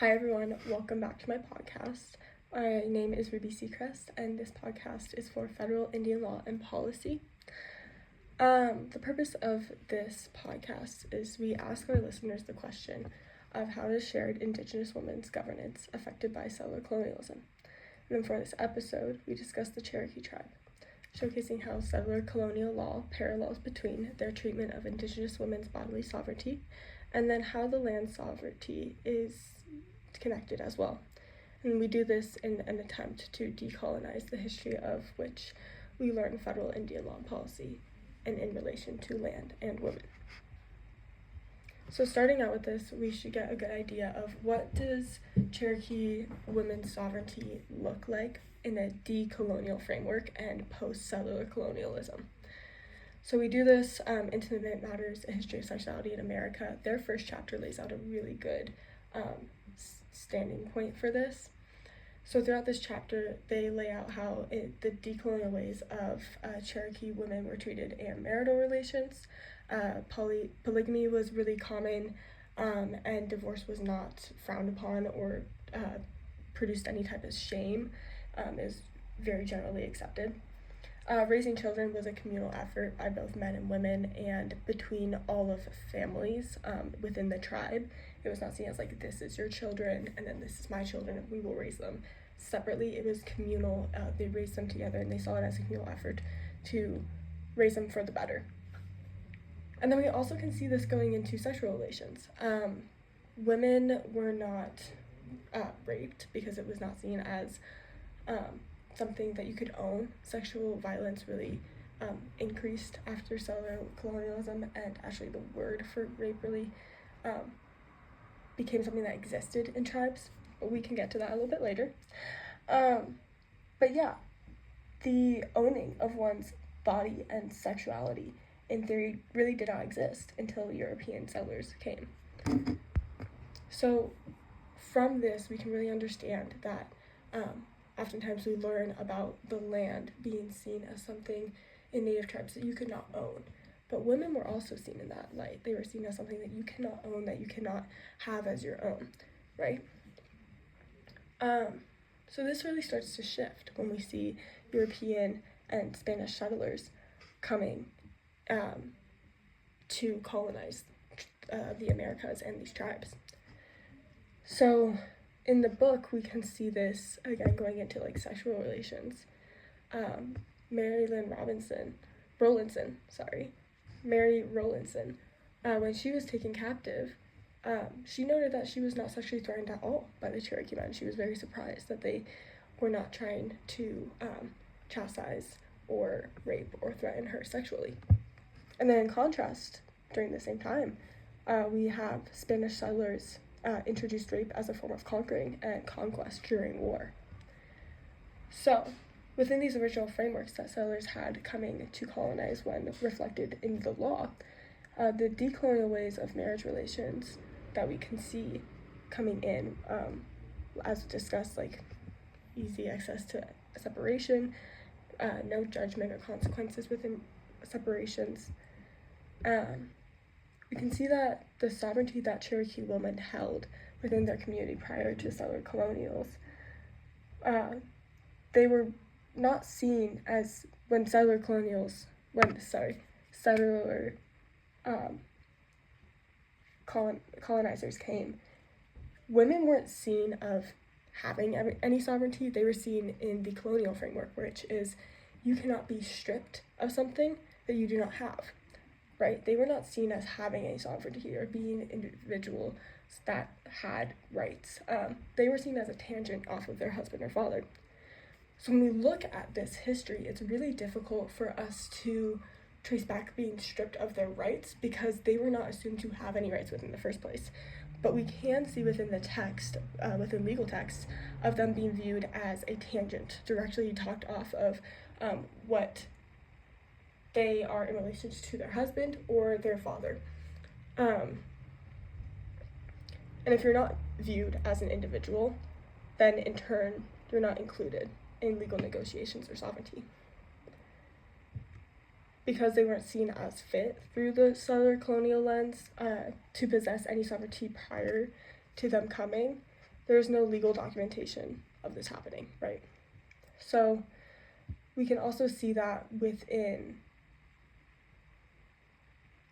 Hi everyone, welcome back to my podcast. My name is Ruby Seacrest, and this podcast is for federal Indian law and policy. The purpose of this podcast is we ask our listeners the question of how does shared Indigenous women's governance affected by settler colonialism? And then for this episode, we discuss the Cherokee tribe, showcasing how settler colonial law parallels between their treatment of Indigenous women's bodily sovereignty and then how the land sovereignty is connected as well. And we do this in an attempt to decolonize the history of which we learn federal Indian law and policy and in relation to land and women. So starting out with this, we should get a good idea of what does Cherokee women's sovereignty look like in a decolonial framework and post-settler colonialism. So we do this Intimate Matters, A History of Sexuality in America. Their first chapter lays out a really good standing point for this. So throughout this chapter, they lay out how the decolonial ways of Cherokee women were treated in marital relations. Polygamy was really common, and divorce was not frowned upon or produced any type of shame. Is very generally accepted. Raising children was a communal effort by both men and women and between all of families within the tribe. It was not seen as like, this is your children and then this is my children and we will raise them separately. It was communal. They raised them together and they saw it as a communal effort to raise them for the better. And then we also can see this going into sexual relations. Women were not raped because it was not seen as something that you could own. Sexual violence really increased after settler colonialism, and actually the word for rape really became something that existed in tribes. We can get to that a little bit later. But yeah, the owning of one's body and sexuality in theory really did not exist until European settlers came. So from this, we can really understand that oftentimes we learn about the land being seen as something in Native tribes that you could not own. But women were also seen in that light. They were seen as something that you cannot own, that you cannot have as your own, right? So this really starts to shift when we see European and Spanish settlers coming to colonize the Americas and these tribes. So in the book, we can see this, again, going into like sexual relations. Mary Rowlandson, when she was taken captive, she noted that she was not sexually threatened at all by the Cherokee men. She was very surprised that they were not trying to chastise or rape or threaten her sexually. And then in contrast, during the same time, we have Spanish settlers introduced rape as a form of conquering and conquest during war. So, within these original frameworks that settlers had coming to colonize when reflected in the law, the decolonial ways of marriage relations that we can see coming in, as discussed, like easy access to separation, no judgment or consequences within separations. We can see that the sovereignty that Cherokee women held within their community prior to settler colonials, they were not seen as when colonizers came. Women weren't seen of having any sovereignty. They were seen in the colonial framework, which is you cannot be stripped of something that you do not have. Right? They were not seen as having any sovereignty or being individuals that had rights. They were seen as a tangent off of their husband or father. So when we look at this history, it's really difficult for us to trace back being stripped of their rights because they were not assumed to have any rights within the first place. But we can see within the text, within legal texts, of them being viewed as a tangent, directly talked off of what they are in relation to their husband or their father. And if you're not viewed as an individual, then in turn, you're not included in legal negotiations or sovereignty. Because they weren't seen as fit through the settler colonial lens to possess any sovereignty prior to them coming, there's no legal documentation of this happening, right? So we can also see that within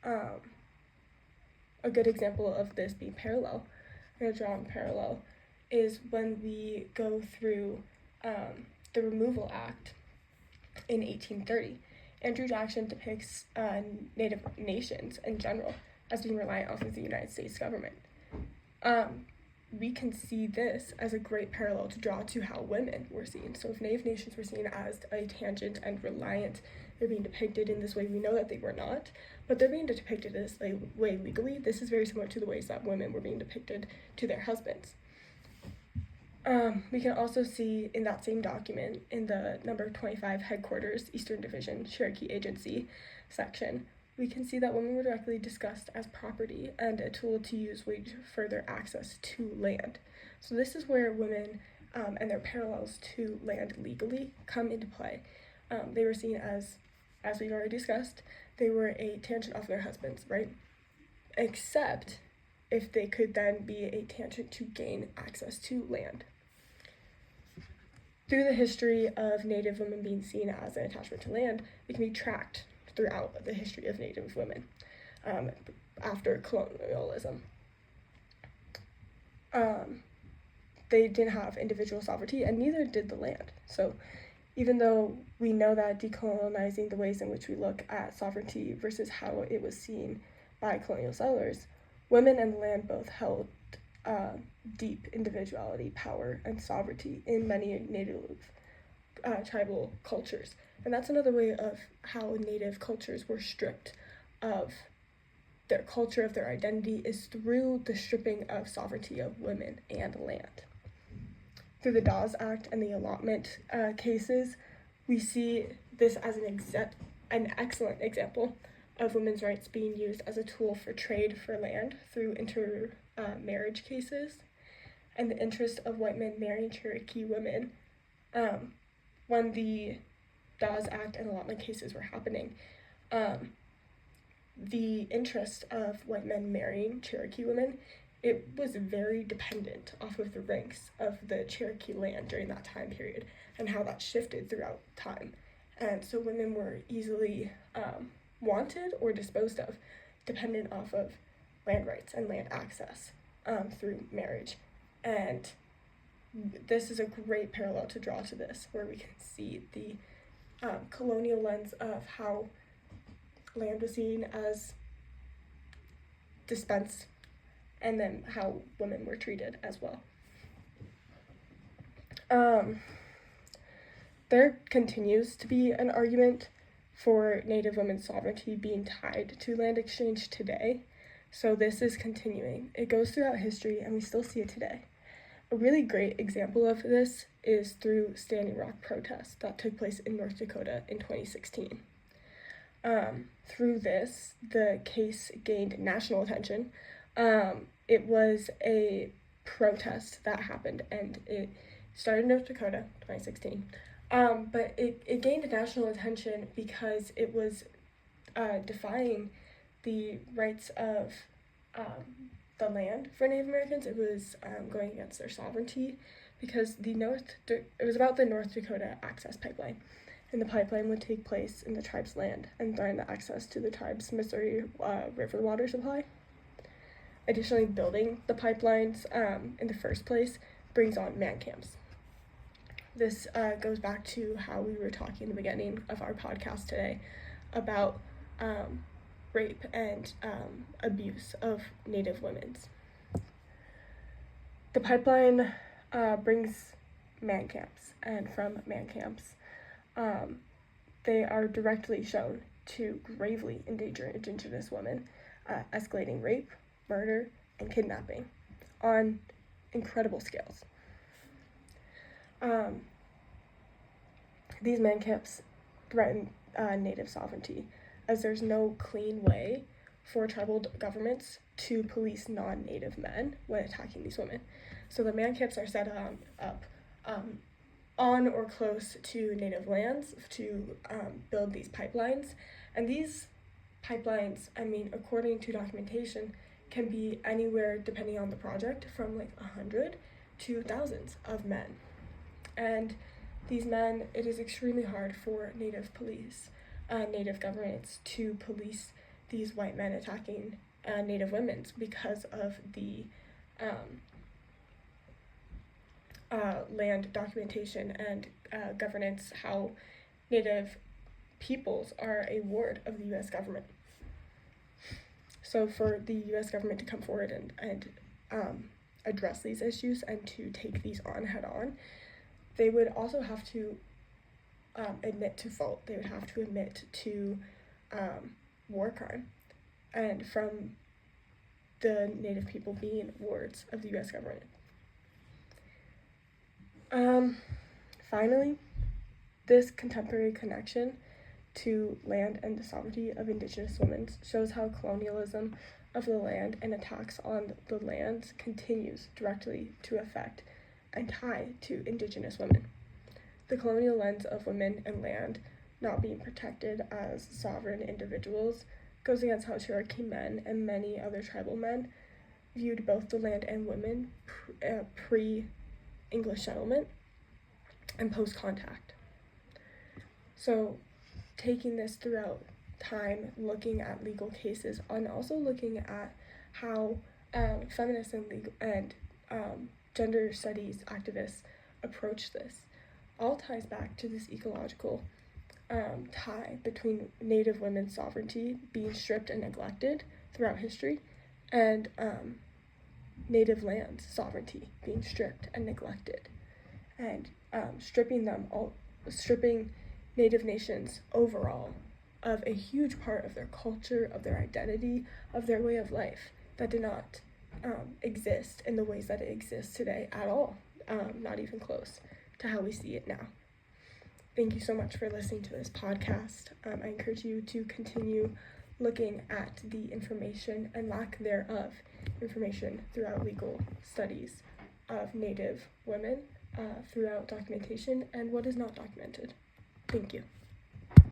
a good example of this being parallel, I'm going to draw a parallel, is when we go through the Removal Act in 1830. Andrew Jackson depicts Native nations in general as being reliant off of the United States government. We can see this as a great parallel to draw to how women were seen. So if Native nations were seen as a tangent and reliant, they're being depicted in this way. We know that they were not, but they're being depicted this way legally. This is very similar to the ways that women were being depicted to their husbands. We can also see in that same document, in the number 25 headquarters, Eastern Division, Cherokee Agency section, we can see that women were directly discussed as property and a tool to use with further access to land. So this is where women and their parallels to land legally come into play. They were seen as we've already discussed, they were a tangent off their husbands, right? Except if they could then be a tangent to gain access to land. Through the history of Native women being seen as an attachment to land, it can be tracked throughout the history of Native women after colonialism. They didn't have individual sovereignty, and neither did the land. So even though we know that decolonizing the ways in which we look at sovereignty versus how it was seen by colonial settlers, women and the land both held deep individuality, power, and sovereignty in many Native tribal cultures. And that's another way of how Native cultures were stripped of their culture, of their identity, is through the stripping of sovereignty of women and land. Through the Dawes Act and the allotment cases, we see this as an excellent example of women's rights being used as a tool for trade for land through intermarriage cases, and the interest of white men marrying Cherokee women. When the Dawes Act and allotment cases were happening, the interest of white men marrying Cherokee women, it was very dependent off of the ranks of the Cherokee land during that time period and how that shifted throughout time. And so women were easily wanted or disposed of, dependent off of land rights and land access through marriage. And this is a great parallel to draw to this, where we can see the colonial lens of how land was seen as dispensed, and then how women were treated as well. There continues to be an argument for Native women's sovereignty being tied to land exchange today, so this is continuing. It goes throughout history, and we still see it today. A really great example of this is through Standing Rock protests that took place in North Dakota in 2016. Through this, the case gained national attention. It was a protest that happened, and it started in North Dakota, 2016. But it gained national attention because it was defying the rights of the land for Native Americans. It was going against their sovereignty, because it was about the North Dakota access pipeline, and the pipeline would take place in the tribe's land and threaten the access to the tribe's Missouri River water supply. Additionally, building the pipelines in the first place brings on man camps. This goes back to how we were talking in the beginning of our podcast today about rape and abuse of Native women. The pipeline brings man camps, and from man camps, they are directly shown to gravely endanger Indigenous women, escalating rape, murder, and kidnapping on incredible scales. These man camps threaten Native sovereignty, as there's no clean way for tribal governments to police non-Native men when attacking these women. So the man camps are set up on or close to Native lands to build these pipelines. And these pipelines, according to documentation, can be anywhere, depending on the project, from 100 to thousands of men. And these men, it is extremely hard for Native police, Native governments to police these white men attacking Native women because of the land documentation and governance, how Native peoples are a ward of the U.S. government. So for the U.S. government to come forward and address these issues and to take these on head on, they would also have to admit to fault. They would have to admit to war crime, and from the Native people being wards of the U.S. government. Finally, this contemporary connection to land and the sovereignty of Indigenous women shows how colonialism of the land and attacks on the lands continues directly to affect and tie to Indigenous women. The colonial lens of women and land not being protected as sovereign individuals goes against how Cherokee men and many other tribal men viewed both the land and women pre-English settlement and post-contact. So taking this throughout time, looking at legal cases, and also looking at how feminists and gender studies activists approach this, all ties back to this ecological tie between Native women's sovereignty being stripped and neglected throughout history, and Native lands' sovereignty being stripped and neglected, and stripping Native nations overall of a huge part of their culture, of their identity, of their way of life that did not exist in the ways that it exists today at all, not even close to how we see it now. Thank you so much for listening to this podcast. I encourage you to continue looking at the information and lack thereof information throughout legal studies of Native women, throughout documentation and what is not documented. Thank you.